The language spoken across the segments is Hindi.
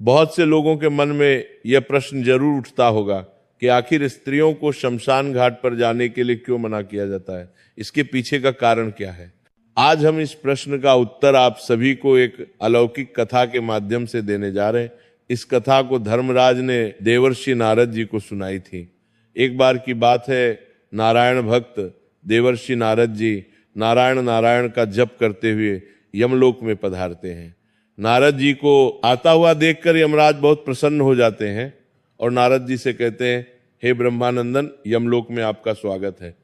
बहुत से लोगों के मन में यह प्रश्न जरूर उठता होगा कि आखिर स्त्रियों को शमशान घाट पर जाने के लिए क्यों मना किया जाता है, इसके पीछे का कारण क्या है। आज हम इस प्रश्न का उत्तर आप सभी को एक अलौकिक कथा के माध्यम से देने जा रहे हैं। इस कथा को धर्मराज ने देवर्षि नारद जी को सुनाई थी। एक बार की बात है, नारायण भक्त देवर्षि नारद जी नारायण नारायण का जप करते हुए यमलोक में पधारते हैं। नारद जी को आता हुआ देखकर यमराज बहुत प्रसन्न हो जाते हैं और नारद जी से कहते हैं, हे ब्रह्मानंदन, यमलोक में आपका स्वागत है।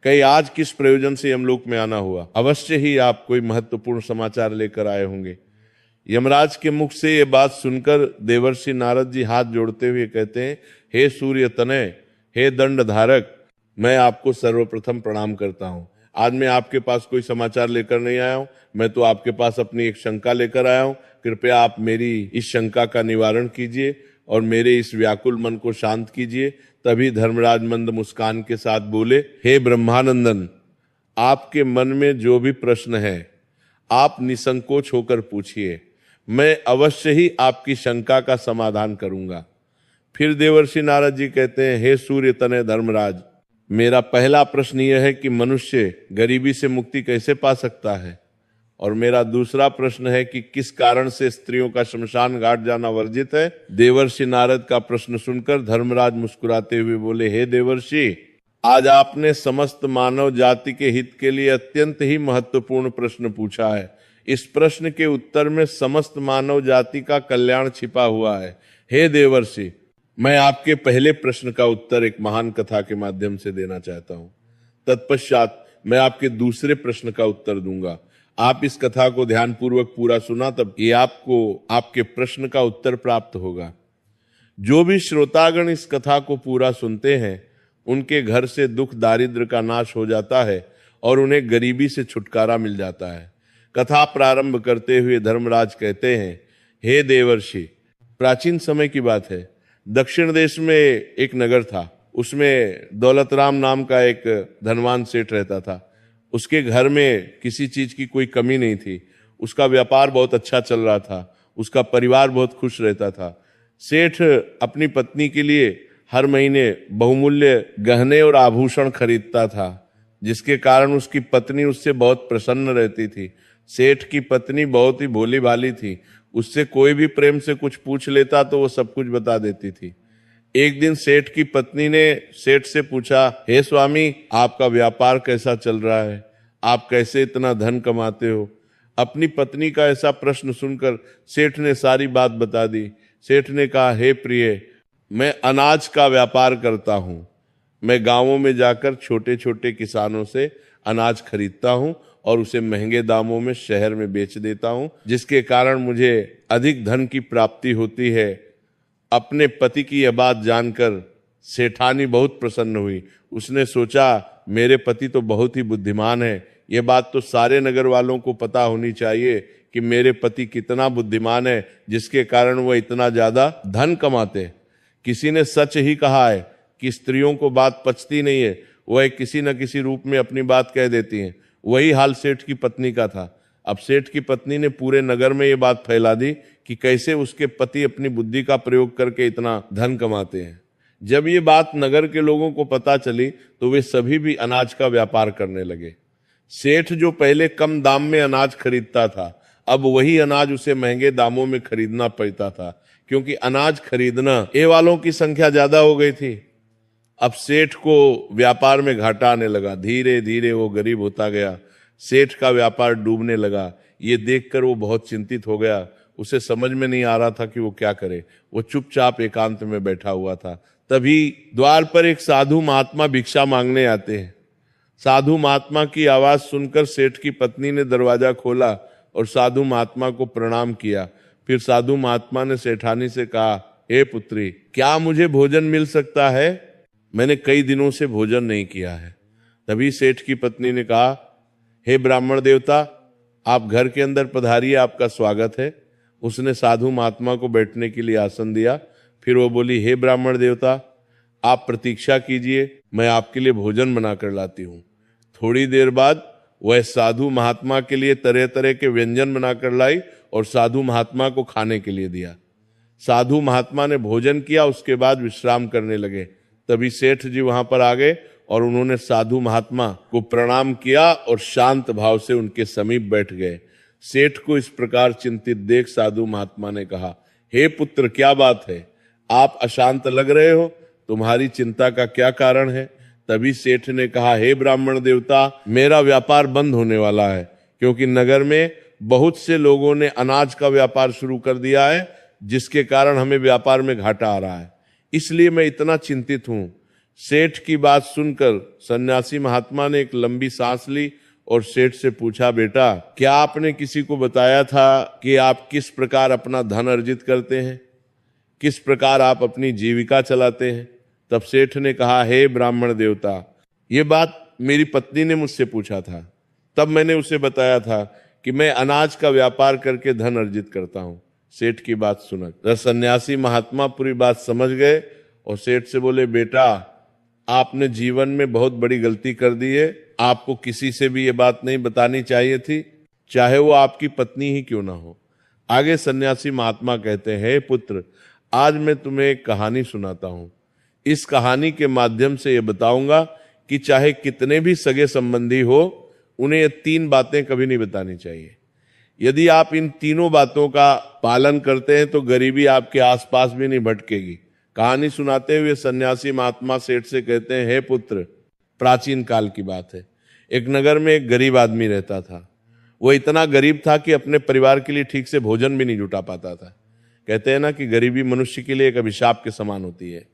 कहीं आज किस प्रयोजन से यमलोक में आना हुआ? अवश्य ही आप कोई महत्वपूर्ण समाचार लेकर आए होंगे। यमराज के मुख से ये बात सुनकर देवर्षि नारद जी हाथ जोड़ते हुए कहते हैं, हे सूर्य तनय, हे दंड धारक, मैं आपको सर्वप्रथम प्रणाम करता हूं। आज मैं आपके पास कोई समाचार लेकर नहीं आया हूं, मैं तो आपके पास अपनी एक शंका लेकर आया हूं। कृपया आप मेरी इस शंका का निवारण कीजिए और मेरे इस व्याकुल मन को शांत कीजिए। तभी धर्मराज मंद मुस्कान के साथ बोले, हे ब्रह्मानंदन, आपके मन में जो भी प्रश्न है आप निसंकोच होकर पूछिए, मैं अवश्य ही आपकी शंका का समाधान करूंगा। फिर देवर्षि नारद जी कहते हैं, हे सूर्य तनय धर्मराज, मेरा पहला प्रश्न यह है कि मनुष्य गरीबी से मुक्ति कैसे पा सकता है, और मेरा दूसरा प्रश्न है कि किस कारण से स्त्रियों का शमशान घाट जाना वर्जित है। देवर्षि नारद का प्रश्न सुनकर धर्मराज मुस्कुराते हुए बोले, हे देवर्षि, आज आपने समस्त मानव जाति के हित के लिए अत्यंत ही महत्वपूर्ण प्रश्न पूछा है। इस प्रश्न के उत्तर में समस्त मानव जाति का कल्याण छिपा हुआ है। हे देवर्षि, मैं आपके पहले प्रश्न का उत्तर एक महान कथा के माध्यम से देना चाहता हूं। तत्पश्चात मैं आपके दूसरे प्रश्न का उत्तर दूंगा। आप इस कथा को ध्यानपूर्वक पूरा सुना, तब ये आपको आपके प्रश्न का उत्तर प्राप्त होगा। जो भी श्रोतागण इस कथा को पूरा सुनते हैं, उनके घर से दुख दारिद्र का नाश हो जाता है और उन्हें गरीबी से छुटकारा मिल जाता है। कथा प्रारंभ करते हुए धर्मराज कहते हैं, हे देवर्षि, प्राचीन समय की बात है। दक्षिण देश में एक नगर था, उसमें दौलत राम नाम का एक धनवान सेठ रहता था। उसके घर में किसी चीज की कोई कमी नहीं थी, उसका व्यापार बहुत अच्छा चल रहा था, उसका परिवार बहुत खुश रहता था। सेठ अपनी पत्नी के लिए हर महीने बहुमूल्य गहने और आभूषण खरीदता था, जिसके कारण उसकी पत्नी उससे बहुत प्रसन्न रहती थी। सेठ की पत्नी बहुत ही भोली भाली थी, उससे कोई भी प्रेम से कुछ पूछ लेता तो वो सब कुछ बता देती थी। एक दिन सेठ की पत्नी ने सेठ से पूछा, हे स्वामी, आपका व्यापार कैसा चल रहा है? आप कैसे इतना धन कमाते हो? अपनी पत्नी का ऐसा प्रश्न सुनकर सेठ ने सारी बात बता दी। सेठ ने कहा, हे प्रिय, मैं अनाज का व्यापार करता हूँ। मैं गांवों में जाकर छोटे छोटे किसानों से अनाज खरीदता हूँ और उसे महंगे दामों में शहर में बेच देता हूँ, जिसके कारण मुझे अधिक धन की प्राप्ति होती है। अपने पति की यह बात जानकर सेठानी बहुत प्रसन्न हुई। उसने सोचा, मेरे पति तो बहुत ही बुद्धिमान है, यह बात तो सारे नगर वालों को पता होनी चाहिए कि मेरे पति कितना बुद्धिमान है, जिसके कारण वह इतना ज्यादा धन कमाते। किसी ने सच ही कहा है कि स्त्रियों को बात पचती नहीं है, वह किसी न किसी रूप में अपनी बात कह देती हैं। वही हाल सेठ की पत्नी का था। अब सेठ की पत्नी ने पूरे नगर में ये बात फैला दी कि कैसे उसके पति अपनी बुद्धि का प्रयोग करके इतना धन कमाते हैं। जब ये बात नगर के लोगों को पता चली तो वे सभी भी अनाज का व्यापार करने लगे। सेठ जो पहले कम दाम में अनाज खरीदता था, अब वही अनाज उसे महंगे दामों में खरीदना पड़ता था, क्योंकि अनाज खरीदना ये वालों की संख्या ज्यादा हो गई थी। अब सेठ को व्यापार में घाटा आने लगा। धीरे धीरे वो गरीब होता गया, सेठ का व्यापार डूबने लगा। ये देखकर वो बहुत चिंतित हो गया। उसे समझ में नहीं आ रहा था कि वो क्या करे। वो चुपचाप एकांत में बैठा हुआ था। तभी द्वार पर एक साधु महात्मा भिक्षा मांगने आते हैं। साधु महात्मा की आवाज सुनकर सेठ की पत्नी ने दरवाजा खोला और साधु महात्मा को प्रणाम किया। फिर साधु महात्मा ने सेठानी से कहा, हे पुत्री, क्या मुझे भोजन मिल सकता है? मैंने कई दिनों से भोजन नहीं किया है। तभी सेठ की पत्नी ने कहा, हे ब्राह्मण देवता, आप घर के अंदर पधारिए, आपका स्वागत है। उसने साधु महात्मा को बैठने के लिए आसन दिया। फिर वो बोली, हे ब्राह्मण देवता, आप प्रतीक्षा कीजिए, मैं आपके लिए भोजन बनाकर लाती हूँ। थोड़ी देर बाद वह साधु महात्मा के लिए तरह तरह के व्यंजन बनाकर लाई और साधु महात्मा को खाने के लिए दिया। साधु महात्मा ने भोजन किया, उसके बाद विश्राम करने लगे। तभी सेठ जी वहां पर आ गए और उन्होंने साधु महात्मा को प्रणाम किया और शांत भाव से उनके समीप बैठ गए। सेठ को इस प्रकार चिंतित देख साधु महात्मा ने कहा, हे पुत्र, क्या बात है? आप अशांत लग रहे हो, तुम्हारी चिंता का क्या कारण है? तभी सेठ ने कहा, हे ब्राह्मण देवता, मेरा व्यापार बंद होने वाला है, क्योंकि नगर में बहुत से लोगों ने अनाज का व्यापार शुरू कर दिया है, जिसके कारण हमें व्यापार में घाटा आ रहा है, इसलिए मैं इतना चिंतित हूं। सेठ की बात सुनकर सन्यासी महात्मा ने एक लंबी सांस ली और सेठ से पूछा, बेटा, क्या आपने किसी को बताया था कि आप किस प्रकार अपना धन अर्जित करते हैं, किस प्रकार आप अपनी जीविका चलाते हैं? तब सेठ ने कहा, हे ब्राह्मण देवता, ये बात मेरी पत्नी ने मुझसे पूछा था, तब मैंने उसे बताया था कि मैं अनाज का व्यापार करके धन अर्जित करता हूं। सेठ की बात सुना सन्यासी महात्मा पूरी बात समझ गए और सेठ से बोले, बेटा, आपने जीवन में बहुत बड़ी गलती कर दी है, आपको किसी से भी ये बात नहीं बतानी चाहिए थी, चाहे वो आपकी पत्नी ही क्यों ना हो। आगे सन्यासी महात्मा कहते हैं, हे पुत्र, आज मैं तुम्हें एक कहानी सुनाता हूं। इस कहानी के माध्यम से ये बताऊंगा कि चाहे कितने भी सगे संबंधी हो, उन्हें ये 3 बातें कभी नहीं बतानी चाहिए। यदि आप इन तीनों बातों का पालन करते हैं तो गरीबी आपके आसपास भी नहीं भटकेगी। कहानी सुनाते हुए सन्यासी महात्मा सेठ से कहते हैं, हे पुत्र, प्राचीन काल की बात है। एक नगर में एक गरीब आदमी रहता था। वो इतना गरीब था कि अपने परिवार के लिए ठीक से भोजन भी नहीं जुटा पाता था। कहते हैं ना कि गरीबी मनुष्य के लिए एक अभिशाप के समान होती है।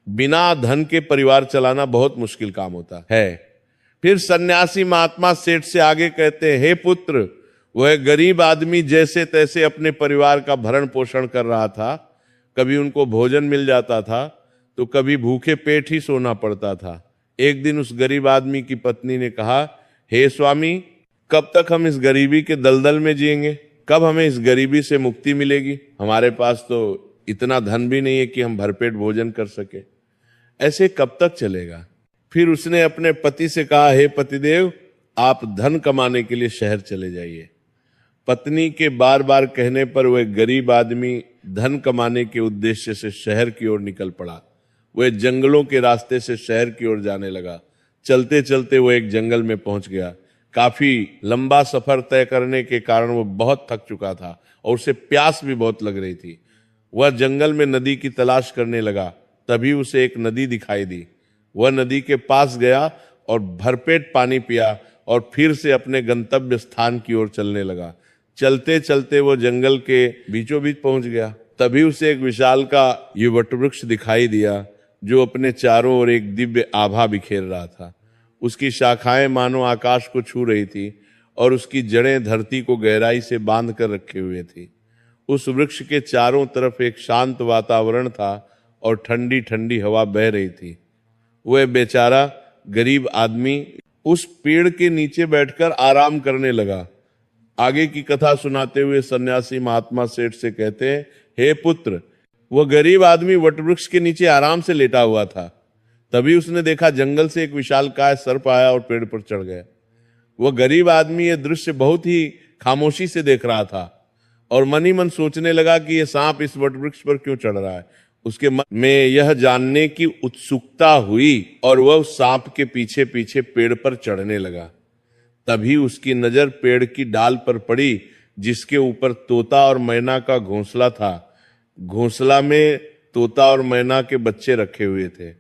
बिना धन के परिवार चलाना बहुत मुश्किल काम होता है। फिर सन्यासी महात्मा सेठ से आगे कहते हैं, हे पुत्र, वह गरीब आदमी जैसे तैसे अपने परिवार का भरण पोषण कर रहा था। कभी उनको भोजन मिल जाता था तो कभी भूखे पेट ही सोना पड़ता था। एक दिन उस गरीब आदमी की पत्नी ने कहा, हे स्वामी, कब तक हम इस गरीबी के दलदल में जिएंगे? कब हमें इस गरीबी से मुक्ति मिलेगी? हमारे पास तो इतना धन भी नहीं है कि हम भरपेट भोजन कर सके। ऐसे कब तक चलेगा? फिर उसने अपने पति से कहा, हे पतिदेव, आप धन कमाने के लिए शहर चले जाइए। पत्नी के बार बार कहने पर वह गरीब आदमी धन कमाने के उद्देश्य से शहर की ओर निकल पड़ा। वह जंगलों के रास्ते से शहर की ओर जाने लगा। चलते चलते वो एक जंगल में पहुंच गया। काफी लंबा सफर तय करने के कारण वो बहुत थक चुका था और उसे प्यास भी बहुत लग रही थी। वह जंगल में नदी की तलाश करने लगा। तभी उसे एक नदी दिखाई दी। वह नदी के पास गया और भरपेट पानी पिया और फिर से अपने गंतव्य स्थान की ओर चलने लगा। चलते चलते वो जंगल के बीचों बीच पहुंच गया। तभी उसे एक विशाल का ये वटवृक्ष दिखाई दिया, जो अपने चारों ओर एक दिव्य आभा बिखेर रहा था। उसकी शाखाएं मानो आकाश को छू रही थी और उसकी जड़ें धरती को गहराई से बांध कर रखे हुए थी। उस वृक्ष के चारों तरफ एक शांत वातावरण था और ठंडी ठंडी हवा बह रही थी। वह बेचारा गरीब आदमी उस पेड़ के नीचे बैठकर आराम करने लगा। आगे की कथा सुनाते हुए सन्यासी महात्मा सेठ से कहते हैं, हे पुत्र, वह गरीब आदमी वटवृक्ष के नीचे आराम से लेटा हुआ था। तभी उसने देखा जंगल से एक विशालकाय सर्प आया और पेड़ पर चढ़ गया। वह गरीब आदमी यह दृश्य बहुत ही खामोशी से देख रहा था और मन ही मन सोचने लगा कि यह सांप इस वटवृक्ष पर क्यों चढ़ रहा है। उसके मन में यह जानने की उत्सुकता हुई और वह उस सांप के पीछे पीछे पेड़ पर चढ़ने लगा। तभी उसकी नजर पेड़ की डाल पर पड़ी, जिसके ऊपर तोता और मैना का घोंसला था। घोंसला में तोता और मैना के बच्चे रखे हुए थे।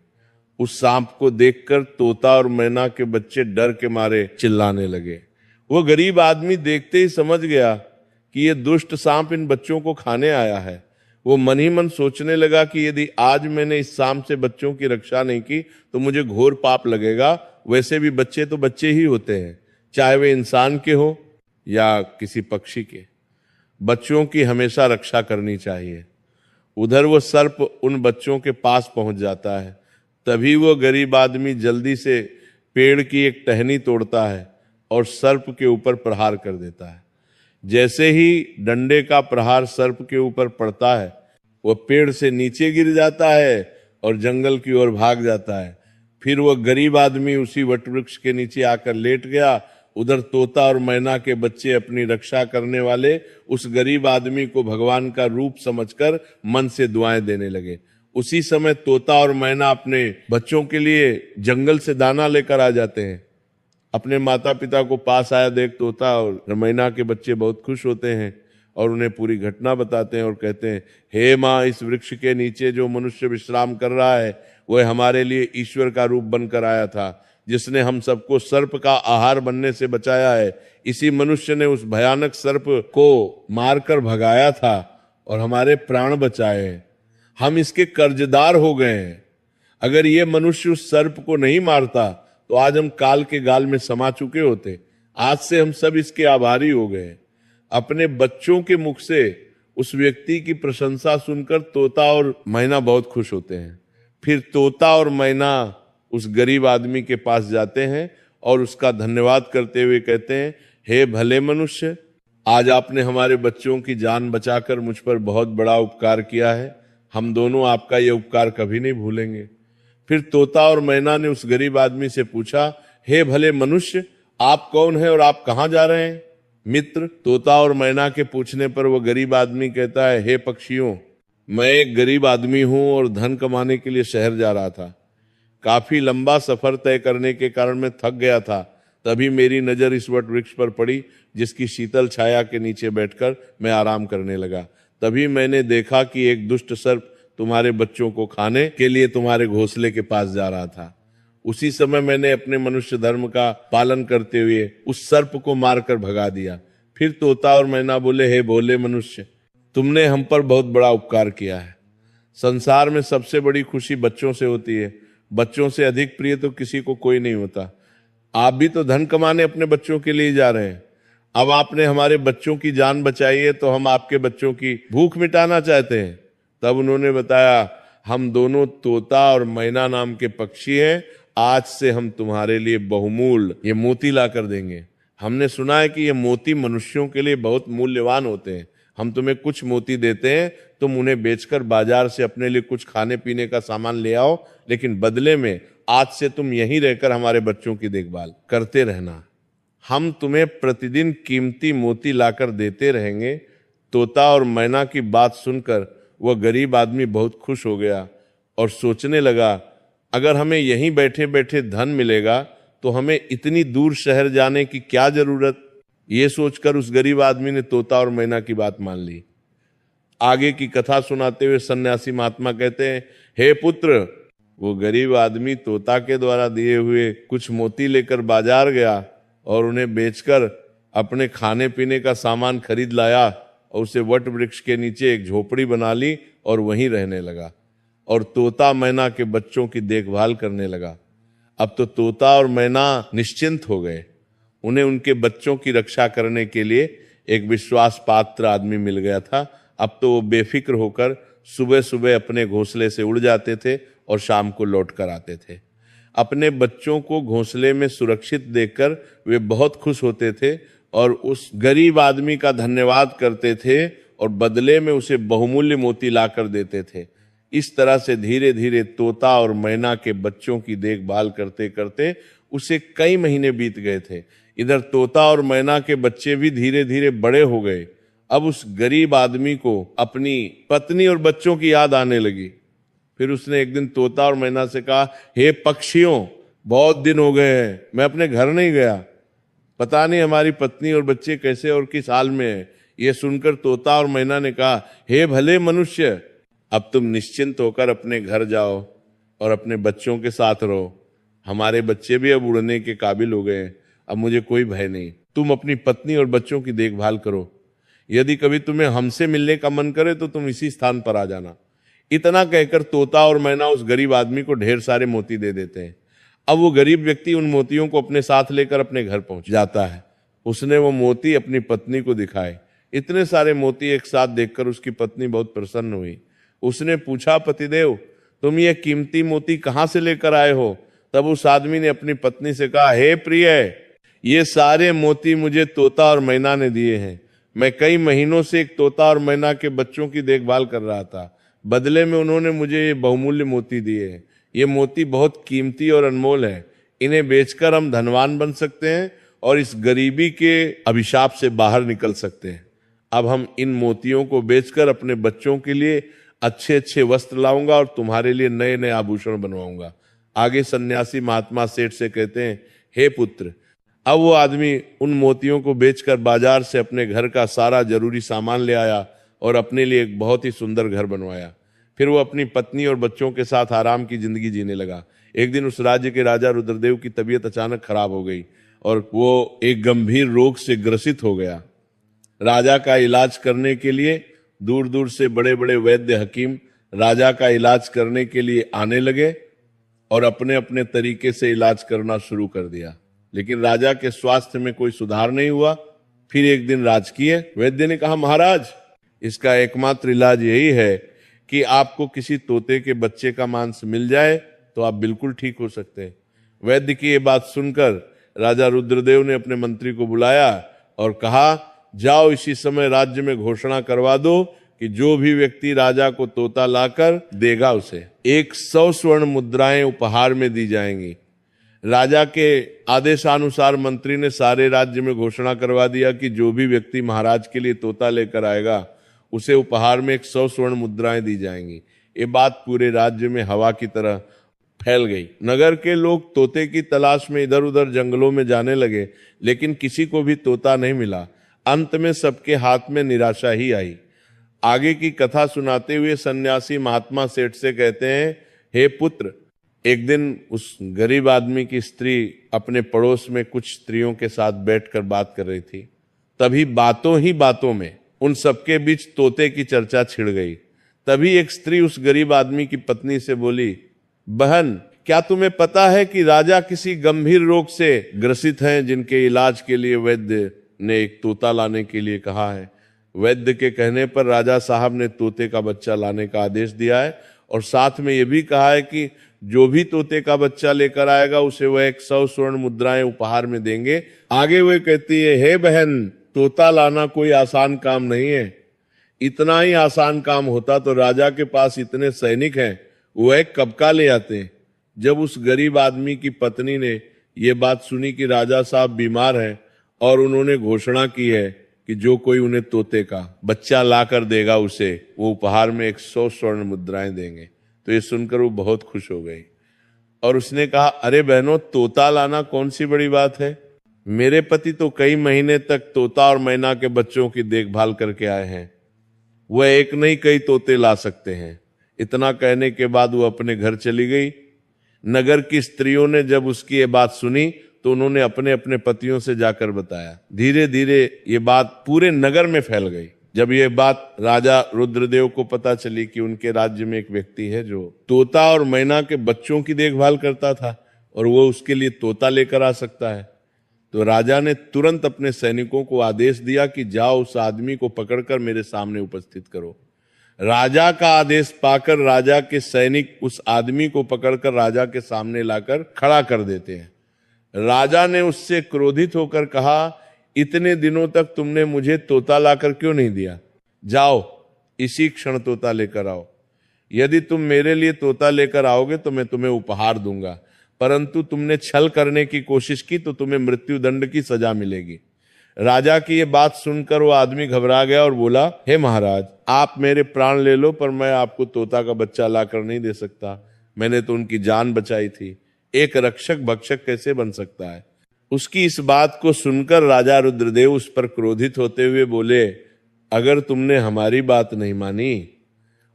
उस सांप को देखकर तोता और मैना के बच्चे डर के मारे चिल्लाने लगे। वो गरीब आदमी देखते ही समझ गया कि ये दुष्ट सांप इन बच्चों को खाने आया है। वो मन ही मन सोचने लगा कि यदि आज मैंने इस सांप से बच्चों की रक्षा नहीं की तो मुझे घोर पाप लगेगा। वैसे भी बच्चे तो बच्चे ही होते हैं, चाहे वे इंसान के हो या किसी पक्षी के। बच्चों की हमेशा रक्षा करनी चाहिए। उधर वो सर्प उन बच्चों के पास पहुंच जाता है। तभी वो गरीब आदमी जल्दी से पेड़ की एक टहनी तोड़ता है और सर्प के ऊपर प्रहार कर देता है। जैसे ही डंडे का प्रहार सर्प के ऊपर पड़ता है, वह पेड़ से नीचे गिर जाता है और जंगल की ओर भाग जाता है। फिर वह गरीब आदमी उसी वटवृक्ष के नीचे आकर लेट गया उधर तोता और मैना के बच्चे अपनी रक्षा करने वाले उस गरीब आदमी को भगवान का रूप समझकर मन से दुआएं देने लगे। उसी समय तोता और मैना अपने बच्चों के लिए जंगल से दाना लेकर आ जाते हैं। अपने माता पिता को पास आया देख तोता और मैना के बच्चे बहुत खुश होते हैं और उन्हें पूरी घटना बताते हैं और कहते हैं, हे माँ, इस वृक्ष के नीचे जो मनुष्य विश्राम कर रहा है वह हमारे लिए ईश्वर का रूप बनकर आया था, जिसने हम सबको सर्प का आहार बनने से बचाया है। इसी मनुष्य ने उस भयानक सर्प को मारकर भगाया था और हमारे प्राण बचाए। हम इसके कर्जदार हो गए हैं। अगर ये मनुष्य उस सर्प को नहीं मारता तो आज हम काल के गाल में समा चुके होते। आज से हम सब इसके आभारी हो गए। अपने बच्चों के मुख से उस व्यक्ति की प्रशंसा सुनकर तोता और मैना बहुत खुश होते हैं। फिर तोता और मैना उस गरीब आदमी के पास जाते हैं और उसका धन्यवाद करते हुए कहते हैं, हे भले मनुष्य, आज आपने हमारे बच्चों की जान बचाकर मुझ पर बहुत बड़ा उपकार किया है। हम दोनों आपका ये उपकार कभी नहीं भूलेंगे। फिर तोता और मैना ने उस गरीब आदमी से पूछा, हे भले मनुष्य, आप कौन हैं और आप कहाँ जा रहे हैं? मित्र, तोता और मैना के पूछने पर वह गरीब आदमी कहता है, हे पक्षियों, मैं एक गरीब आदमी हूं और धन कमाने के लिए शहर जा रहा था। काफी लंबा सफर तय करने के कारण मैं थक गया था। तभी मेरी नजर इस वट वृक्ष पर पड़ी, जिसकी शीतल छाया के नीचे बैठकर मैं आराम करने लगा। तभी मैंने देखा कि एक दुष्ट सर्प तुम्हारे बच्चों को खाने के लिए तुम्हारे घोंसले के पास जा रहा था। उसी समय मैंने अपने मनुष्य धर्म का पालन करते हुए उस सर्प को मारकर भगा दिया। फिर तोता और मैना बोले, हे भोले मनुष्य, तुमने हम पर बहुत बड़ा उपकार किया है। संसार में सबसे बड़ी खुशी बच्चों से होती है। बच्चों से अधिक प्रिय तो किसी को कोई नहीं होता। आप भी तो धन कमाने अपने बच्चों के लिए जा रहे हैं। अब आपने हमारे बच्चों की जान बचाई है तो हम आपके बच्चों की भूख मिटाना चाहते हैं। तब उन्होंने बताया, हम दोनों तोता और मैना नाम के पक्षी हैं। आज से हम तुम्हारे लिए बहुमूल्य ये मोती ला कर देंगे। हमने सुना है कि ये मोती मनुष्यों के लिए बहुत मूल्यवान होते हैं। हम तुम्हें कुछ मोती देते हैं, तुम उन्हें बेचकर बाजार से अपने लिए कुछ खाने पीने का सामान ले आओ, लेकिन बदले में आज से तुम यहीं रहकर हमारे बच्चों की देखभाल करते रहना। हम तुम्हें प्रतिदिन कीमती मोती लाकर देते रहेंगे। तोता और मैना की बात सुनकर वह गरीब आदमी बहुत खुश हो गया और सोचने लगा, अगर हमें यहीं बैठे बैठे धन मिलेगा तो हमें इतनी दूर शहर जाने की क्या जरूरत। ये सोचकर उस गरीब आदमी ने तोता और मैना की बात मान ली। आगे की कथा सुनाते हुए सन्यासी महात्मा कहते हैं, हे पुत्र, वो गरीब आदमी तोता के द्वारा दिए हुए कुछ मोती लेकर बाजार गया और उन्हें बेचकर अपने खाने पीने का सामान खरीद लाया और उसे वट वृक्ष के नीचे एक झोपड़ी बना ली और वहीं रहने लगा और तोता मैना के बच्चों की देखभाल करने लगा। अब तो तोता और मैना निश्चिंत हो गए। उन्हें उनके बच्चों की रक्षा करने के लिए एक विश्वास पात्र आदमी मिल गया था। अब तो वो बेफिक्र होकर सुबह सुबह अपने घोंसले से उड़ जाते थे और शाम को लौट कर आते थे। अपने बच्चों को घोंसले में सुरक्षित देखकर वे बहुत खुश होते थे और उस गरीब आदमी का धन्यवाद करते थे और बदले में उसे बहुमूल्य मोती लाकर देते थे। इस तरह से धीरे धीरे तोता और मैना के बच्चों की देखभाल करते करते उसे कई महीने बीत गए थे। इधर तोता और मैना के बच्चे भी धीरे धीरे बड़े हो गए। अब उस गरीब आदमी को अपनी पत्नी और बच्चों की याद आने लगी। फिर उसने एक दिन तोता और मैना से कहा, हे पक्षियों, बहुत दिन हो गए हैं, मैं अपने घर नहीं गया। पता नहीं हमारी पत्नी और बच्चे कैसे और किस हाल में है। ये सुनकर तोता और मैना ने कहा, हे भले मनुष्य, अब तुम निश्चिंत होकर अपने घर जाओ और अपने बच्चों के साथ रहो। हमारे बच्चे भी अब उड़ने के काबिल हो गए हैं। अब मुझे कोई भय नहीं। तुम अपनी पत्नी और बच्चों की देखभाल करो। यदि कभी तुम्हें हमसे मिलने का मन करे तो तुम इसी स्थान पर आ जाना। इतना कहकर तोता और मैना उस गरीब आदमी को ढेर सारे मोती दे देते हैं। अब वो गरीब व्यक्ति उन मोतियों को अपने साथ लेकर अपने घर पहुंच जाता है। उसने वो मोती अपनी पत्नी को दिखाए। इतने सारे मोती एक साथ देखकर उसकी पत्नी बहुत प्रसन्न हुई। उसने पूछा, पतिदेव, तुम ये कीमती मोती कहाँ से लेकर आए हो? तब उस आदमी ने अपनी पत्नी से कहा, हे प्रिय, ये सारे मोती मुझे तोता और मैना ने दिए हैं। मैं कई महीनों से एक तोता और मैना के बच्चों की देखभाल कर रहा था। बदले में उन्होंने मुझे ये बहुमूल्य मोती दिए हैं। ये मोती बहुत कीमती और अनमोल है। इन्हें बेचकर हम धनवान बन सकते हैं और इस गरीबी के अभिशाप से बाहर निकल सकते हैं। अब हम इन मोतियों को बेचकर अपने बच्चों के लिए अच्छे अच्छे वस्त्र लाऊंगा और तुम्हारे लिए नए नए आभूषण बनवाऊंगा। आगे सन्यासी महात्मा सेठ से कहते हैं, हे पुत्र। अब वो आदमी उन मोतियों को बेचकर बाजार से अपने घर का सारा जरूरी सामान ले आया और अपने लिए एक बहुत ही सुंदर घर बनवाया। फिर वो अपनी पत्नी और बच्चों के साथ आराम की जिंदगी जीने लगा। एक दिन उस राज्य के राजा रुद्रदेव की तबीयत अचानक खराब हो गई और वो एक गंभीर रोग से ग्रसित हो गया। राजा का इलाज करने के लिए दूर दूर से बड़े बड़े वैद्य हकीम राजा का इलाज करने के लिए आने लगे और अपने अपने तरीके से इलाज करना शुरू कर दिया, लेकिन राजा के स्वास्थ्य में कोई सुधार नहीं हुआ। फिर एक दिन राजकीय वैद्य ने कहा, महाराज, इसका एकमात्र इलाज यही है कि आपको किसी तोते के बच्चे का मांस मिल जाए तो आप बिल्कुल ठीक हो सकते हैं। वैद्य की ये बात सुनकर राजा रुद्रदेव ने अपने मंत्री को बुलाया और कहा, जाओ इसी समय राज्य में घोषणा करवा दो कि जो भी व्यक्ति राजा को तोता लाकर देगा उसे 100 स्वर्ण मुद्राएं उपहार में दी जाएंगी। राजा के आदेशानुसार मंत्री ने सारे राज्य में घोषणा करवा दिया कि जो भी व्यक्ति महाराज के लिए तोता लेकर आएगा उसे उपहार में 100 स्वर्ण मुद्राएं दी जाएंगी। ये बात पूरे राज्य में हवा की तरह फैल गई। नगर के लोग तोते की तलाश में इधर उधर जंगलों में जाने लगे, लेकिन किसी को भी तोता नहीं मिला। अंत में सबके हाथ में निराशा ही आई। आगे की कथा सुनाते हुए सन्यासी महात्मा सेठ से कहते हैं, हे पुत्र, एक दिन उस गरीब आदमी की स्त्री अपने पड़ोस में कुछ स्त्रियों के साथ बैठकर बात कर रही थी। तभी बातों ही बातों में उन सबके बीच तोते की चर्चा छिड़ गई। तभी एक स्त्री उस गरीब आदमी की पत्नी से बोली, बहन, क्या तुम्हें पता है कि राजा किसी गंभीर रोग से ग्रसित हैं जिनके इलाज के लिए वैद्य ने एक तोता लाने के लिए कहा है। वैद्य के कहने पर राजा साहब ने तोते का बच्चा लाने का आदेश दिया है और साथ में यह भी कहा है कि जो भी तोते का बच्चा लेकर आएगा उसे वह 100 स्वर्ण मुद्राएं उपहार में देंगे। आगे वह कहती है, हे बहन, तोता लाना कोई आसान काम नहीं है। इतना ही आसान काम होता तो राजा के पास इतने सैनिक हैं, वह कब का ले आते। जब उस गरीब आदमी की पत्नी ने यह बात सुनी कि राजा साहब बीमार हैं और उन्होंने घोषणा की है कि जो कोई उन्हें तोते का बच्चा लाकर देगा उसे वो उपहार में 100 स्वर्ण मुद्राएं देंगे, तो ये सुनकर वो बहुत खुश हो गई और उसने कहा, अरे बहनों, तोता लाना कौन सी बड़ी बात है। मेरे पति तो कई महीने तक तोता और मैना के बच्चों की देखभाल करके आए हैं, वह एक नहीं कई तोते ला सकते हैं। इतना कहने के बाद वो अपने घर चली गई। नगर की स्त्रियों ने जब उसकी ये बात सुनी तो उन्होंने अपने अपने पतियों से जाकर बताया। धीरे धीरे ये बात पूरे नगर में फैल गई। जब ये बात राजा रुद्रदेव को पता चली कि उनके राज्य में एक व्यक्ति है जो तोता और मैना के बच्चों की देखभाल करता था और वो उसके लिए तोता लेकर आ सकता है, तो राजा ने तुरंत अपने सैनिकों को आदेश दिया कि जाओ उस आदमी को पकड़कर मेरे सामने उपस्थित करो। राजा का आदेश पाकर राजा के सैनिक उस आदमी को पकड़कर राजा के सामने लाकर खड़ा कर देते हैं। राजा ने उससे क्रोधित होकर कहा, इतने दिनों तक तुमने मुझे तोता लाकर क्यों नहीं दिया? जाओ इसी क्षण तोता लेकर आओ। यदि तुम मेरे लिए तोता लेकर आओगे तो मैं तुम्हें उपहार दूंगा, परंतु तुमने छल करने की कोशिश की तो तुम्हें मृत्यु दंड की सजा मिलेगी। राजा की ये बात सुनकर वो आदमी घबरा गया और बोला, हे महाराज, आप मेरे प्राण ले लो पर मैं आपको तोता का बच्चा लाकर नहीं दे सकता। मैंने तो उनकी जान बचाई थी, एक रक्षक भक्षक कैसे बन सकता है। उसकी इस बात को सुनकर राजा रुद्रदेव उस पर क्रोधित होते हुए बोले, अगर तुमने हमारी बात नहीं मानी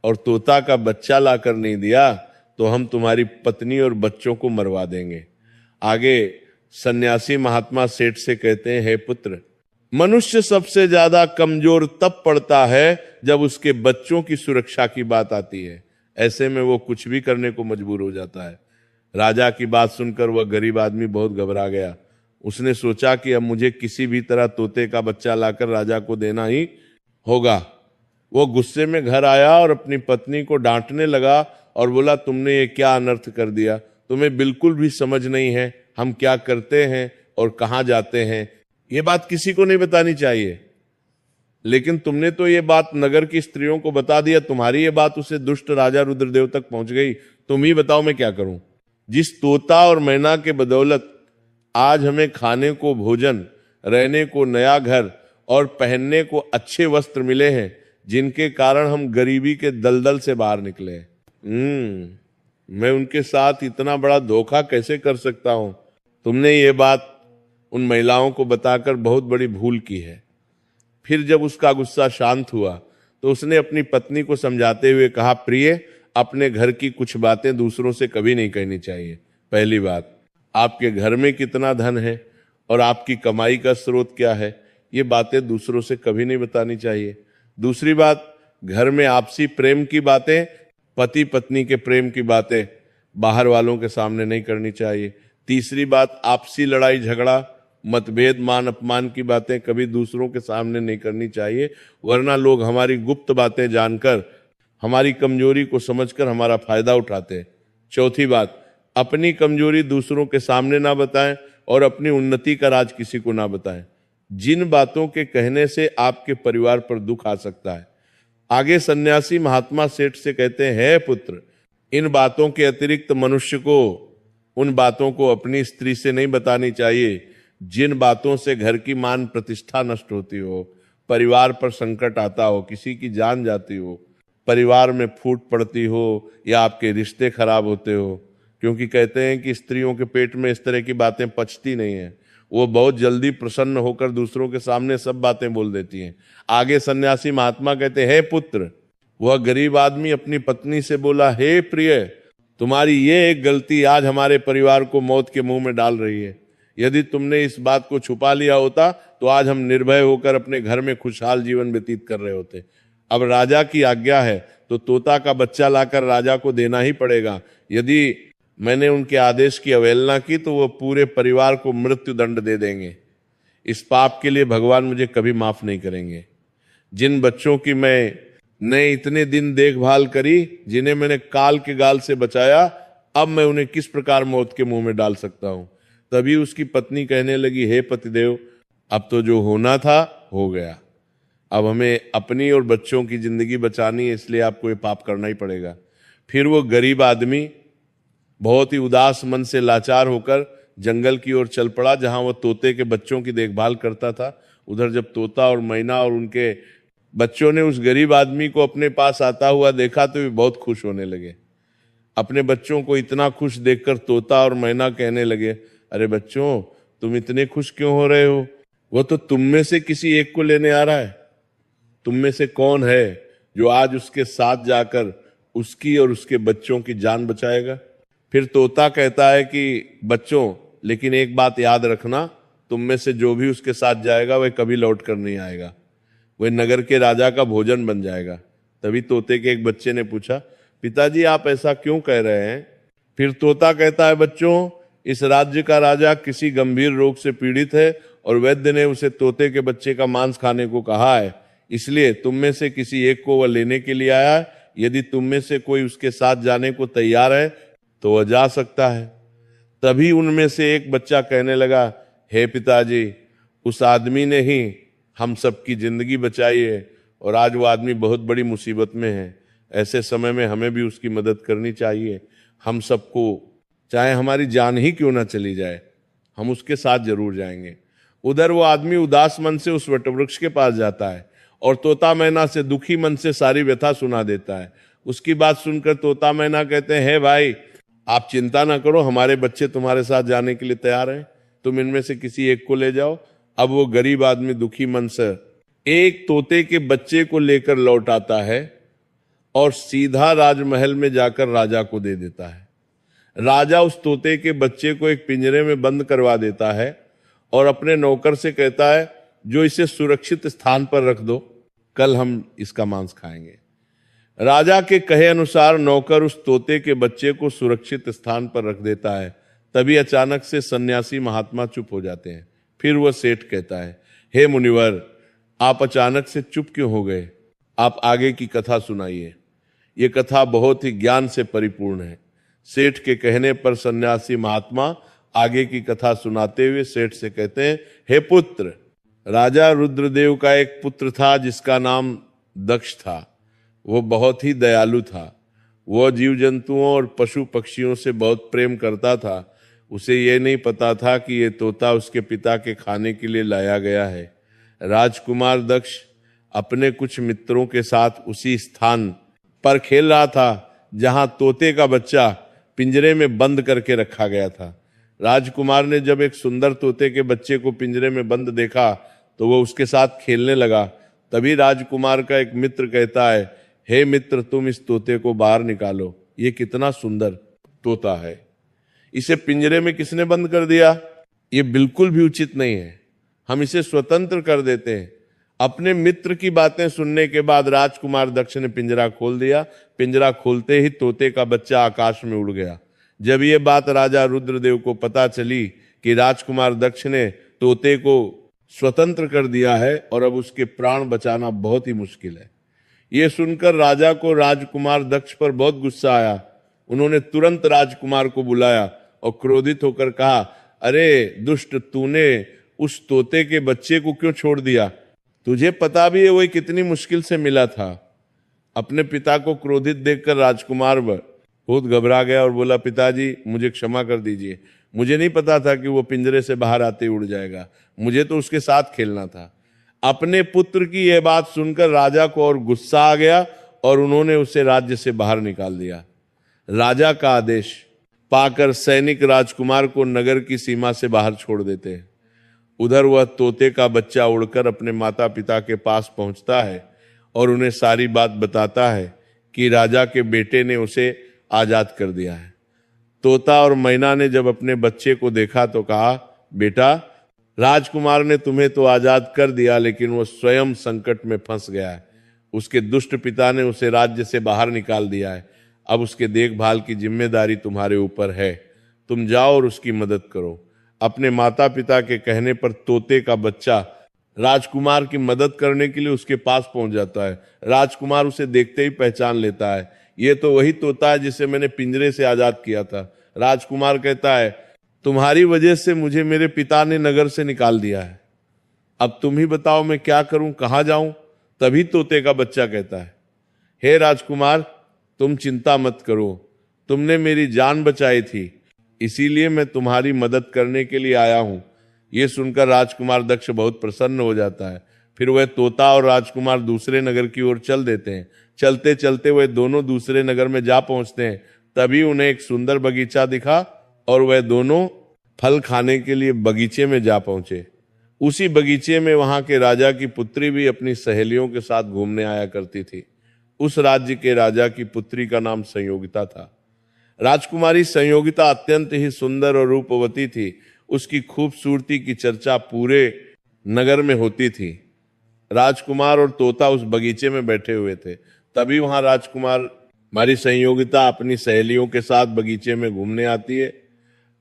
और तोता का बच्चा लाकर नहीं दिया तो हम तुम्हारी पत्नी और बच्चों को मरवा देंगे। आगे सन्यासी महात्मा सेठ से कहते हैं, हे पुत्र, मनुष्य सबसे ज्यादा कमजोर तब पड़ता है जब उसके बच्चों की सुरक्षा की बात आती है। ऐसे में वो कुछ भी करने को मजबूर हो जाता है। राजा की बात सुनकर वह गरीब आदमी बहुत घबरा गया। उसने सोचा कि अब मुझे किसी भी तरह तोते का बच्चा लाकर राजा को देना ही होगा। वो गुस्से में घर आया और अपनी पत्नी को डांटने लगा और बोला, तुमने ये क्या अनर्थ कर दिया? तुम्हें बिल्कुल भी समझ नहीं है हम क्या करते हैं और कहाँ जाते हैं। ये बात किसी को नहीं बतानी चाहिए, लेकिन तुमने तो ये बात नगर की स्त्रियों को बता दिया। तुम्हारी ये बात उसे दुष्ट राजा रुद्रदेव तक पहुंच गई। तुम ही बताओ मैं क्या करूं। जिस तोता और मैना के बदौलत आज हमें खाने को भोजन, रहने को नया घर और पहनने को अच्छे वस्त्र मिले हैं, जिनके कारण हम गरीबी के दलदल से बाहर निकले। मैं उनके साथ इतना बड़ा धोखा कैसे कर सकता हूं? तुमने ये बात उन महिलाओं को बताकर बहुत बड़ी भूल की है। फिर जब उसका गुस्सा शांत हुआ तो उसने अपनी पत्नी को समझाते हुए कहा, प्रिय, अपने घर की कुछ बातें दूसरों से कभी नहीं कहनी चाहिए। पहली बात, आपके घर में कितना धन है और आपकी कमाई का स्रोत क्या है, ये बातें दूसरों से कभी नहीं बतानी चाहिए। दूसरी बात, घर में आपसी प्रेम की बातें, पति पत्नी के प्रेम की बातें बाहर वालों के सामने नहीं करनी चाहिए। तीसरी बात, आपसी लड़ाई झगड़ा, मतभेद, मान अपमान की बातें कभी दूसरों के सामने नहीं करनी चाहिए, वरना लोग हमारी गुप्त बातें जानकर, हमारी कमजोरी को समझकर हमारा फायदा उठाते हैं। चौथी बात, अपनी कमजोरी दूसरों के सामने ना बताएं और अपनी उन्नति का राज किसी को ना बताएं। जिन बातों के कहने से आपके परिवार पर दुख आ सकता है। आगे सन्यासी महात्मा सेठ से कहते हैं, हे पुत्र, इन बातों के अतिरिक्त मनुष्य को उन बातों को अपनी स्त्री से नहीं बतानी चाहिए जिन बातों से घर की मान प्रतिष्ठा नष्ट होती हो, परिवार पर संकट आता हो, किसी की जान जाती हो, परिवार में फूट पड़ती हो या आपके रिश्ते खराब होते हो। क्योंकि कहते हैं कि स्त्रियों के पेट में इस तरह की बातें पचती नहीं है, वो बहुत जल्दी प्रसन्न होकर दूसरों के सामने सब बातें बोल देती हैं। आगे सन्यासी महात्मा कहते हैं, हे पुत्र, वह गरीब आदमी अपनी पत्नी से बोला, हे प्रिय, तुम्हारी ये एक गलती आज हमारे परिवार को मौत के मुंह में डाल रही है। यदि तुमने इस बात को छुपा लिया होता तो आज हम निर्भय होकर अपने घर में खुशहाल जीवन व्यतीत कर रहे होते। अब राजा की आज्ञा है तो तोता का बच्चा लाकर राजा को देना ही पड़ेगा। यदि मैंने उनके आदेश की अवहेलना की तो वो पूरे परिवार को मृत्यु दंड दे देंगे। इस पाप के लिए भगवान मुझे कभी माफ नहीं करेंगे। जिन बच्चों की मैंने इतने दिन देखभाल करी, जिन्हें मैंने काल के गाल से बचाया, अब मैं उन्हें किस प्रकार मौत के मुंह में डाल सकता हूं? तभी उसकी पत्नी कहने लगी, हे पतिदेव, अब तो जो होना था हो गया। अब हमें अपनी और बच्चों की जिंदगी बचानी है, इसलिए आपको ये पाप करना ही पड़ेगा। फिर वो गरीब आदमी बहुत ही उदास मन से लाचार होकर जंगल की ओर चल पड़ा, जहां वो तोते के बच्चों की देखभाल करता था। उधर जब तोता और मैना और उनके बच्चों ने उस गरीब आदमी को अपने पास आता हुआ देखा तो वे बहुत खुश होने लगे। अपने बच्चों को इतना खुश देखकर तोता और मैना कहने लगे, अरे बच्चों, तुम इतने खुश क्यों हो रहे हो? वो तो तुम में से किसी एक को लेने आ रहा है। तुम में से कौन है जो आज उसके साथ जाकर उसकी और उसके बच्चों की जान बचाएगा? फिर तोता कहता है कि बच्चों, लेकिन एक बात याद रखना, तुम में से जो भी उसके साथ जाएगा वह कभी लौट कर नहीं आएगा, वह नगर के राजा का भोजन बन जाएगा। तभी तोते के एक बच्चे ने पूछा, पिताजी आप ऐसा क्यों कह रहे हैं? फिर तोता कहता है, बच्चों, इस राज्य का राजा किसी गंभीर रोग से पीड़ित है और वैद्य ने उसे तोते के बच्चे का मांस खाने को कहा है, इसलिए तुम में से किसी एक को वह लेने के लिए आया है। यदि तुम में से कोई उसके साथ जाने को तैयार है तो वह जा सकता है। तभी उनमें से एक बच्चा कहने लगा, हे पिताजी, उस आदमी ने ही हम सबकी जिंदगी बचाई है और आज वो आदमी बहुत बड़ी मुसीबत में है। ऐसे समय में हमें भी उसकी मदद करनी चाहिए। हम सबको, चाहे हमारी जान ही क्यों ना चली जाए, हम उसके साथ जरूर जाएंगे। उधर वो आदमी उदास मन से उस वटवृक्ष के पास जाता है और तोता मैना से दुखी मन से सारी व्यथा सुना देता है। उसकी बात सुनकर तोता मैना कहते हैं, हे भाई, आप चिंता ना करो, हमारे बच्चे तुम्हारे साथ जाने के लिए तैयार हैं, तुम इनमें से किसी एक को ले जाओ। अब वो गरीब आदमी दुखी मन से एक तोते के बच्चे को लेकर लौट आता है और सीधा राजमहल में जाकर राजा को दे देता है। राजा उस तोते के बच्चे को एक पिंजरे में बंद करवा देता है और अपने नौकर से कहता है, जो इसे सुरक्षित स्थान पर रख दो, कल हम इसका मांस खाएंगे। राजा के कहे अनुसार नौकर उस तोते के बच्चे को सुरक्षित स्थान पर रख देता है। तभी अचानक से सन्यासी महात्मा चुप हो जाते हैं। फिर वह सेठ कहता है, हे मुनिवर, आप अचानक से चुप क्यों हो गए? आप आगे की कथा सुनाइए। ये कथा बहुत ही ज्ञान से परिपूर्ण है। सेठ के कहने पर सन्यासी महात्मा आगे की कथा सुनाते हुए सेठ से कहते हैं, हे पुत्र, राजा रुद्रदेव का एक पुत्र था जिसका नाम दक्ष था। वो बहुत ही दयालु था। वह जीव जंतुओं और पशु पक्षियों से बहुत प्रेम करता था। उसे ये नहीं पता था कि ये तोता उसके पिता के खाने के लिए लाया गया है। राजकुमार दक्ष अपने कुछ मित्रों के साथ उसी स्थान पर खेल रहा था जहां तोते का बच्चा पिंजरे में बंद करके रखा गया था। राजकुमार ने जब एक सुंदर तोते के बच्चे को पिंजरे में बंद देखा तो वो उसके साथ खेलने लगा। तभी राजकुमार का एक मित्र कहता है, हे मित्र, तुम इस तोते को बाहर निकालो, ये कितना सुंदर तोता है, इसे पिंजरे में किसने बंद कर दिया? ये बिल्कुल भी उचित नहीं है, हम इसे स्वतंत्र कर देते हैं। अपने मित्र की बातें सुनने के बाद राजकुमार दक्ष ने पिंजरा खोल दिया। पिंजरा खोलते ही तोते का बच्चा आकाश में उड़ गया। जब ये बात राजा रुद्रदेव को पता चली कि राजकुमार दक्ष ने तोते को स्वतंत्र कर दिया है और अब उसके प्राण बचाना बहुत ही मुश्किल है, ये सुनकर राजा को राजकुमार दक्ष पर बहुत गुस्सा आया। उन्होंने तुरंत राजकुमार को बुलाया और क्रोधित होकर कहा, अरे दुष्ट, तूने उस तोते के बच्चे को क्यों छोड़ दिया? तुझे पता भी है वो कितनी मुश्किल से मिला था। अपने पिता को क्रोधित देखकर राजकुमार बहुत घबरा गया और बोला, पिताजी मुझे क्षमा कर दीजिए, मुझे नहीं पता था कि वो पिंजरे से बाहर आते ही उड़ जाएगा, मुझे तो उसके साथ खेलना था। अपने पुत्र की यह बात सुनकर राजा को और गुस्सा आ गया और उन्होंने उसे राज्य से बाहर निकाल दिया। राजा का आदेश पाकर सैनिक राजकुमार को नगर की सीमा से बाहर छोड़ देते हैं। उधर वह तोते का बच्चा उड़कर अपने माता पिता के पास पहुंचता है और उन्हें सारी बात बताता है कि राजा के बेटे ने उसे आजाद कर दिया है। तोता और मैना ने जब अपने बच्चे को देखा तो कहा, बेटा, राजकुमार ने तुम्हें तो आजाद कर दिया, लेकिन वो स्वयं संकट में फंस गया है। उसके दुष्ट पिता ने उसे राज्य से बाहर निकाल दिया है। अब उसके देखभाल की जिम्मेदारी तुम्हारे ऊपर है, तुम जाओ और उसकी मदद करो। अपने माता पिता के कहने पर तोते का बच्चा राजकुमार की मदद करने के लिए उसके पास पहुंच जाता है। राजकुमार उसे देखते ही पहचान लेता है, ये तो वही तोता है जिसे मैंने पिंजरे से आजाद किया था। राजकुमार कहता है, तुम्हारी वजह से मुझे मेरे पिता ने नगर से निकाल दिया है, अब तुम ही बताओ मैं क्या करूं, कहां जाऊं? तभी तोते का बच्चा कहता है, हे राजकुमार, तुम चिंता मत करो, तुमने मेरी जान बचाई थी, इसीलिए मैं तुम्हारी मदद करने के लिए आया हूं। यह सुनकर राजकुमार दक्ष बहुत प्रसन्न हो जाता है। फिर वह तोता और राजकुमार दूसरे नगर की ओर चल देते हैं। चलते चलते वह दोनों दूसरे नगर में जा पहुंचते हैं। तभी उन्हें एक सुंदर बगीचा दिखा और वह दोनों फल खाने के लिए बगीचे में जा पहुंचे। उसी बगीचे में वहां के राजा की पुत्री भी अपनी सहेलियों के साथ घूमने आया करती थी। उस राज्य के राजा की पुत्री का नाम संयोगिता था। राजकुमारी संयोगिता अत्यंत ही सुंदर और रूपवती थी। उसकी खूबसूरती की चर्चा पूरे नगर में होती थी। राजकुमार और तोता उस बगीचे में बैठे हुए थे। तभी वहां राजकुमारी संयोगिता अपनी सहेलियों के साथ बगीचे में घूमने आती है।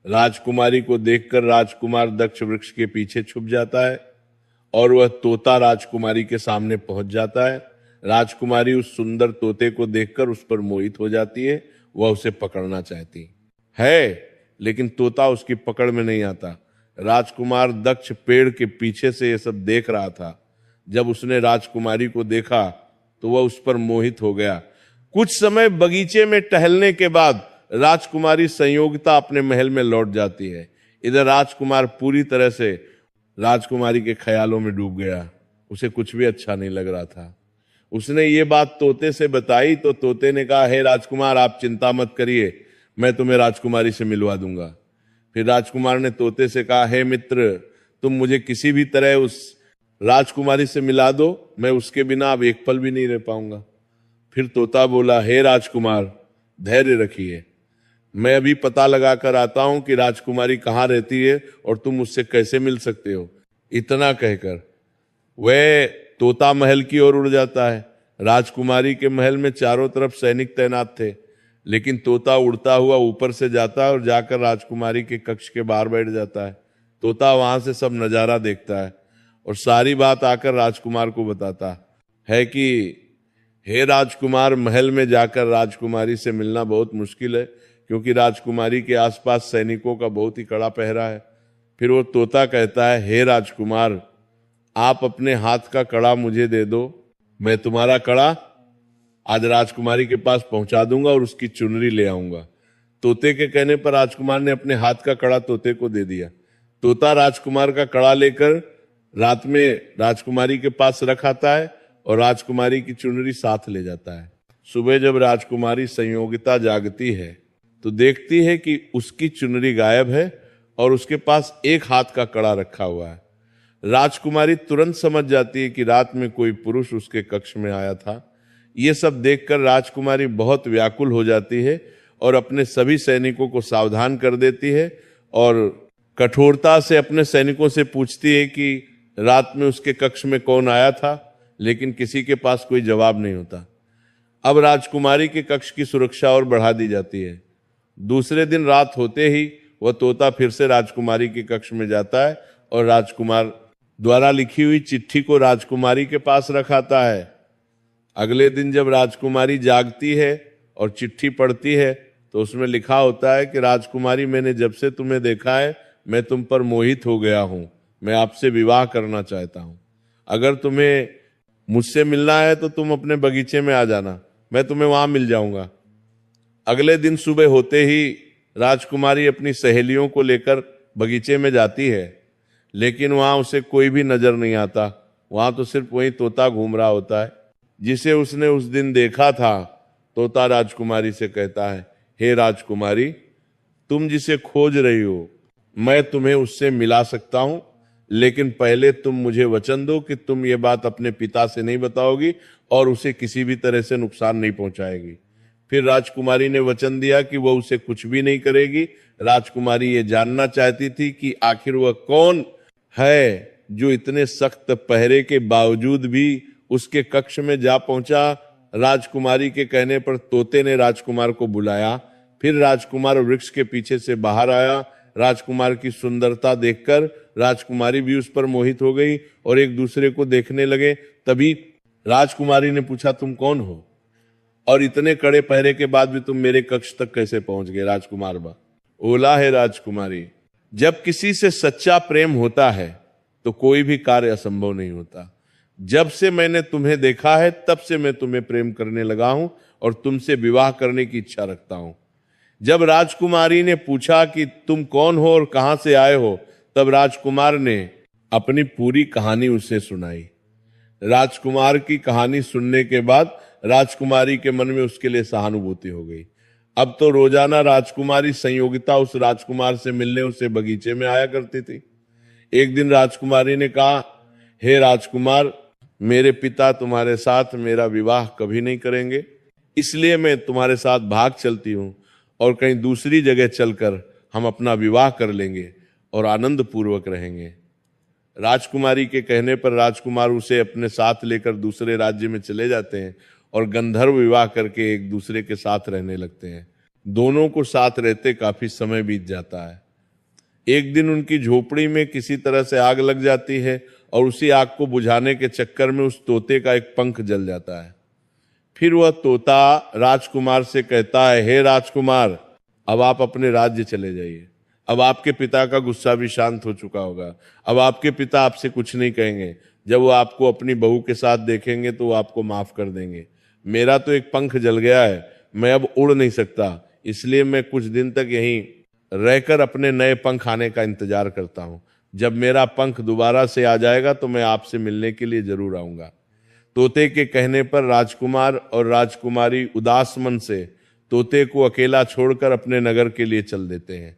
राजकुमारी को देखकर राजकुमार दक्ष वृक्ष के पीछे छुप जाता है और वह तोता राजकुमारी के सामने पहुंच जाता है। राजकुमारी उस सुंदर तोते को देखकर उस पर मोहित हो जाती है। वह उसे पकड़ना चाहती है, लेकिन तोता उसकी पकड़ में नहीं आता। राजकुमार दक्ष पेड़ के पीछे से यह सब देख रहा था। जब उसने राजकुमारी को देखा तो वह उस पर मोहित हो गया। कुछ समय बगीचे में टहलने के बाद राजकुमारी संयोगिता अपने महल में लौट जाती है। इधर राजकुमार पूरी तरह से राजकुमारी के ख्यालों में डूब गया। उसे कुछ भी अच्छा नहीं लग रहा था। उसने ये बात तोते से बताई तो तोते ने कहा, हे राजकुमार, आप चिंता मत करिए, मैं तुम्हें राजकुमारी से मिलवा दूंगा। फिर राजकुमार ने तोते से कहा, हे मित्र, तुम मुझे किसी भी तरह उस राजकुमारी से मिला दो, मैं उसके बिना अब एक पल भी नहीं रह पाऊंगा। फिर तोता बोला, हे राजकुमार, धैर्य रखिए, मैं अभी पता लगा कर आता हूं कि राजकुमारी कहाँ रहती है और तुम उससे कैसे मिल सकते हो। इतना कहकर वह तोता महल की ओर उड़ जाता है। राजकुमारी के महल में चारों तरफ सैनिक तैनात थे, लेकिन तोता उड़ता हुआ ऊपर से जाता है और जाकर राजकुमारी के कक्ष के बाहर बैठ जाता है। तोता वहां से सब नजारा देखता है और सारी बात आकर राजकुमार को बताता है कि हे राजकुमार, महल में जाकर राजकुमारी से मिलना बहुत मुश्किल है, क्योंकि राजकुमारी के आसपास सैनिकों का बहुत ही कड़ा पहरा है। फिर वो तोता कहता है, हे राजकुमार, आप अपने हाथ का कड़ा मुझे दे दो, मैं तुम्हारा कड़ा आज राजकुमारी के पास पहुंचा दूंगा और उसकी चुनरी ले आऊंगा। तोते के कहने पर राजकुमार ने अपने हाथ का कड़ा तोते को दे दिया। तोता राजकुमार का कड़ा लेकर रात में राजकुमारी के पास रख आता है और राजकुमारी की चुनरी साथ ले जाता है। सुबह जब राजकुमारी संयोगिता जागती है तो देखती है कि उसकी चुनरी गायब है और उसके पास एक हाथ का कड़ा रखा हुआ है। राजकुमारी तुरंत समझ जाती है कि रात में कोई पुरुष उसके कक्ष में आया था। ये सब देखकर राजकुमारी बहुत व्याकुल हो जाती है और अपने सभी सैनिकों को सावधान कर देती है और कठोरता से अपने सैनिकों से पूछती है कि रात में उसके कक्ष में कौन आया था, लेकिन किसी के पास कोई जवाब नहीं होता। अब राजकुमारी के कक्ष की सुरक्षा और बढ़ा दी जाती है। दूसरे दिन रात होते ही वह तोता फिर से राजकुमारी के कक्ष में जाता है और राजकुमार द्वारा लिखी हुई चिट्ठी को राजकुमारी के पास रखाता है। अगले दिन जब राजकुमारी जागती है और चिट्ठी पढ़ती है तो उसमें लिखा होता है कि राजकुमारी, मैंने जब से तुम्हें देखा है मैं तुम पर मोहित हो गया हूं, मैं आपसे विवाह करना चाहता हूं। अगर तुम्हें मुझसे मिलना है तो तुम अपने बगीचे में आ जाना, मैं तुम्हें वहां मिल जाऊंगा। अगले दिन सुबह होते ही राजकुमारी अपनी सहेलियों को लेकर बगीचे में जाती है, लेकिन वहां उसे कोई भी नजर नहीं आता। वहां तो सिर्फ वही तोता घूम रहा होता है जिसे उसने उस दिन देखा था। तोता राजकुमारी से कहता है, हे राजकुमारी, तुम जिसे खोज रही हो मैं तुम्हें उससे मिला सकता हूं, लेकिन पहले तुम मुझे वचन दो कि तुम ये बात अपने पिता से नहीं बताओगी और उसे किसी भी तरह से नुकसान नहीं पहुंचाएगी। फिर राजकुमारी ने वचन दिया कि वह उसे कुछ भी नहीं करेगी। राजकुमारी ये जानना चाहती थी कि आखिर वह कौन है जो इतने सख्त पहरे के बावजूद भी उसके कक्ष में जा पहुंचा। राजकुमारी के कहने पर तोते ने राजकुमार को बुलाया। फिर राजकुमार वृक्ष के पीछे से बाहर आया। राजकुमार की सुंदरता देखकर राजकुमारी भी उस पर मोहित हो गई और एक दूसरे को देखने लगे। तभी राजकुमारी ने पूछा, तुम कौन हो और इतने कड़े पहरे के बाद भी तुम मेरे कक्ष तक कैसे पहुंच गए? राजकुमार बोला, है राजकुमारी, जब किसी से सच्चा प्रेम होता है तो कोई भी कार्य असंभव नहीं होता। जब से मैंने तुम्हें देखा है तब से मैं तुम्हें प्रेम करने लगा हूं और तुमसे विवाह करने की इच्छा रखता हूं। जब राजकुमारी ने पूछा कि तुम कौन हो और कहां से आए हो, तब राजकुमार ने अपनी पूरी कहानी उसे सुनाई। राजकुमार की कहानी सुनने के बाद राजकुमारी के मन में उसके लिए सहानुभूति हो गई। अब तो रोजाना राजकुमारी संयोगिता उस राजकुमार से मिलने उसे बगीचे में आया करती थी। एक दिन राजकुमारी ने कहा, हे राजकुमार, मेरे पिता तुम्हारे साथ मेरा विवाह कभी नहीं करेंगे, इसलिए मैं तुम्हारे साथ भाग चलती हूं और कहीं दूसरी जगह चलकर हम अपना विवाह कर लेंगे और आनंद पूर्वक रहेंगे। राजकुमारी के कहने पर राजकुमार उसे अपने साथ लेकर दूसरे राज्य में चले जाते हैं और गंधर्व विवाह करके एक दूसरे के साथ रहने लगते हैं। दोनों को साथ रहते काफी समय बीत जाता है। एक दिन उनकी झोपड़ी में किसी तरह से आग लग जाती है और उसी आग को बुझाने के चक्कर में उस तोते का एक पंख जल जाता है। फिर वह तोता राजकुमार से कहता है, हे राजकुमार, अब आप अपने राज्य चले जाइए। अब आपके पिता का गुस्सा भी शांत हो चुका होगा। अब आपके पिता आपसे कुछ नहीं कहेंगे। जब वो आपको अपनी बहू के साथ देखेंगे तो वो आपको माफ कर देंगे। मेरा तो एक पंख जल गया है, मैं अब उड़ नहीं सकता, इसलिए मैं कुछ दिन तक यहीं रहकर अपने नए पंख आने का इंतजार करता हूं। जब मेरा पंख दोबारा से आ जाएगा तो मैं आपसे मिलने के लिए जरूर आऊंगा। तोते के कहने पर राजकुमार और राजकुमारी उदास मन से तोते को अकेला छोड़कर अपने नगर के लिए चल देते हैं।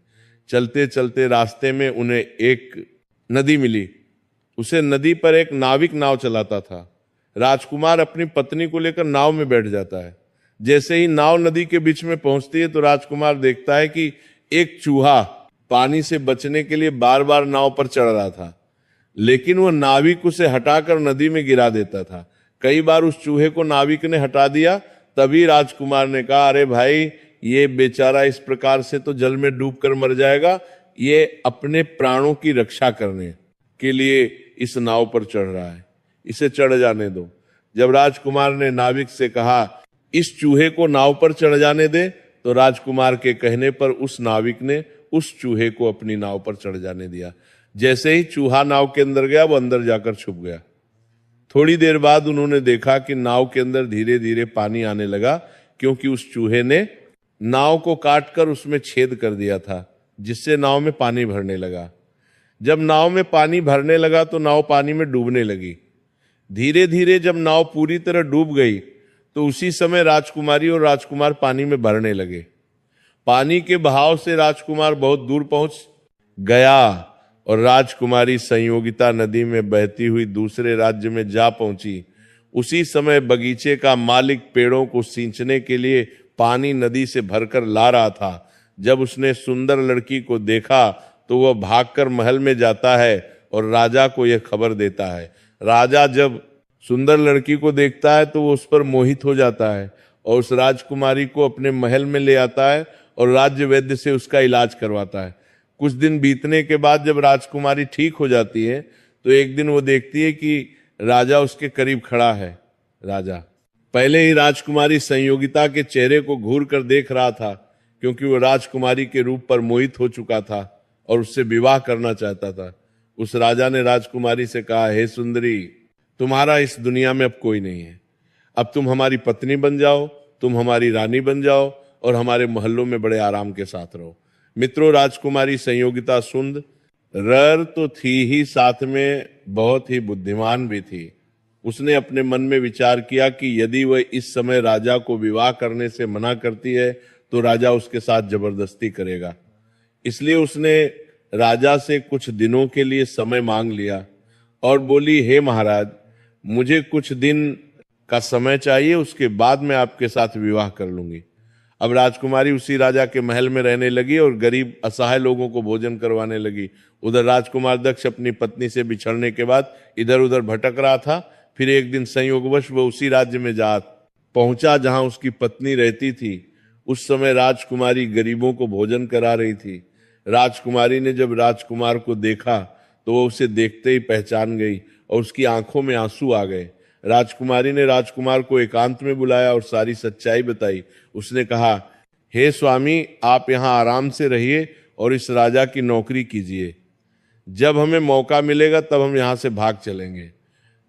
चलते चलते रास्ते में उन्हें एक नदी मिली। उसे नदी पर एक नाविक नाव चलाता था। राजकुमार अपनी पत्नी को लेकर नाव में बैठ जाता है। जैसे ही नाव नदी के बीच में पहुंचती है तो राजकुमार देखता है कि एक चूहा पानी से बचने के लिए बार बार नाव पर चढ़ रहा था, लेकिन वह नाविक उसे हटाकर नदी में गिरा देता था। कई बार उस चूहे को नाविक ने हटा दिया। तभी राजकुमार ने कहा, अरे भाई, ये बेचारा इस प्रकार से तो जल में डूबकर मर जाएगा, ये अपने प्राणों की रक्षा करने के लिए इस नाव पर चढ़ रहा है, इसे चढ़ जाने दो। जब राजकुमार ने नाविक से कहा, इस चूहे को नाव पर चढ़ जाने दे, तो राजकुमार के कहने पर उस नाविक ने उस चूहे को अपनी नाव पर चढ़ जाने दिया। जैसे ही चूहा नाव के अंदर गया, वो अंदर जाकर छुप गया। थोड़ी देर बाद उन्होंने देखा कि नाव के अंदर धीरे धीरे पानी आने लगा, क्योंकि उस चूहे ने नाव को काटकर उसमें छेद कर दिया था, जिससे नाव में पानी भरने लगा। जब नाव में पानी भरने लगा तो नाव पानी में डूबने लगी। धीरे धीरे जब नाव पूरी तरह डूब गई तो उसी समय राजकुमारी और राजकुमार पानी में भरने लगे। पानी के बहाव से राजकुमार बहुत दूर पहुंच गया और राजकुमारी संयोगिता नदी में बहती हुई दूसरे राज्य में जा पहुंची। उसी समय बगीचे का मालिक पेड़ों को सींचने के लिए पानी नदी से भरकर ला रहा था। जब उसने सुंदर लड़की को देखा तो वह भागकर महल में जाता है और राजा को यह खबर देता है। राजा जब सुंदर लड़की को देखता है तो वो उस पर मोहित हो जाता है और उस राजकुमारी को अपने महल में ले आता है और राज्य वैद्य से उसका इलाज करवाता है। कुछ दिन बीतने के बाद जब राजकुमारी ठीक हो जाती है तो एक दिन वो देखती है कि राजा उसके करीब खड़ा है। राजा पहले ही राजकुमारी संयोगिता के चेहरे को घूर कर देख रहा था, क्योंकि वो राजकुमारी के रूप पर मोहित हो चुका था और उससे विवाह करना चाहता था। उस राजा ने राजकुमारी से कहा, हे सुंदरी, तुम्हारा इस दुनिया में अब कोई नहीं है। अब तुम हमारी पत्नी बन जाओ, तुम हमारी रानी बन जाओ और हमारे महलों में बड़े आराम के साथ रहो। मित्रों, राजकुमारी संयोगिता सुंदर तो थी ही, साथ में बहुत ही बुद्धिमान भी थी। उसने अपने मन में विचार किया कि यदि वह इस समय राजा को विवाह करने से मना करती है तो राजा उसके साथ जबरदस्ती करेगा। इसलिए उसने राजा से कुछ दिनों के लिए समय मांग लिया और बोली, हे महाराज, मुझे कुछ दिन का समय चाहिए, उसके बाद मैं आपके साथ विवाह कर लूंगी। अब राजकुमारी उसी राजा के महल में रहने लगी और गरीब असहाय लोगों को भोजन करवाने लगी। उधर राजकुमार दक्ष अपनी पत्नी से बिछड़ने के बाद इधर उधर भटक रहा था। फिर एक दिन संयोगवश वह उसी राज्य में जा पहुंचा जहां उसकी पत्नी रहती थी। उस समय राजकुमारी गरीबों को भोजन करा रही थी। राजकुमारी ने जब राजकुमार को देखा तो वो उसे देखते ही पहचान गई और उसकी आंखों में आंसू आ गए। राजकुमारी ने राजकुमार को एकांत में बुलाया और सारी सच्चाई बताई। उसने कहा, हे स्वामी, आप यहाँ आराम से रहिए और इस राजा की नौकरी कीजिए। जब हमें मौका मिलेगा तब हम यहाँ से भाग चलेंगे।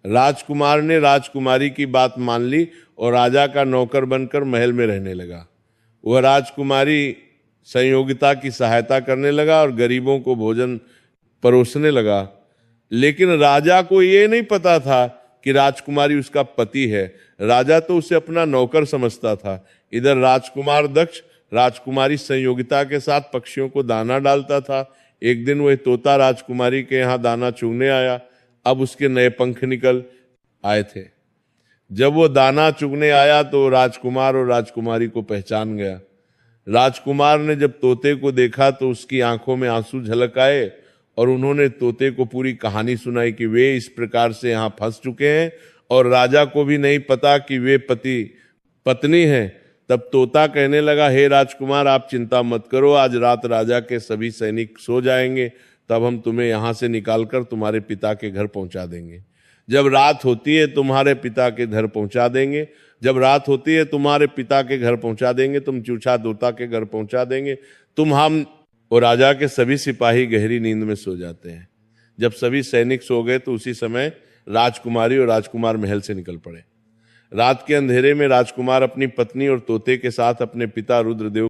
राजकुमार ने राजकुमारी की बात मान ली और राजा का नौकर बनकर महल में रहने लगा। वह राजकुमारी संयोगिता की सहायता करने लगा और गरीबों को भोजन परोसने लगा। लेकिन राजा को ये नहीं पता था कि राजकुमारी उसका पति है। राजा तो उसे अपना नौकर समझता था। इधर राजकुमार दक्ष राजकुमारी संयोगिता के साथ पक्षियों को दाना डालता था। एक दिन वह तोता राजकुमारी के यहाँ दाना चुगने आया। अब उसके नए पंख निकल आए थे। जब वो दाना चुगने आया तो राजकुमार और राजकुमारी को पहचान गया। राजकुमार ने जब तोते को देखा तो उसकी आंखों में आंसू झलक आए और उन्होंने तोते को पूरी कहानी सुनाई कि वे इस प्रकार से यहाँ फंस चुके हैं और राजा को भी नहीं पता कि वे पति पत्नी हैं। तब तोता कहने लगा, हे राजकुमार, आप चिंता मत करो, आज रात राजा के सभी सैनिक सो जाएंगे, तब हम तुम्हें यहाँ से निकालकर तुम्हारे पिता के घर पहुंचा देंगे। जब रात होती है तुम्हारे पिता के घर पहुंचा देंगे। जब रात होती है तुम्हारे पिता के घर पहुंचा देंगे, तुम चूचा तोता के घर पहुंचा देंगे। हम और राजा के सभी सिपाही गहरी नींद में सो जाते हैं। जब सभी सैनिक सो गए तो उसी समय राजकुमारी और राजकुमार महल से निकल पड़े। रात के अंधेरे में राजकुमार अपनी पत्नी और तोते के साथ अपने पिता रुद्रदेव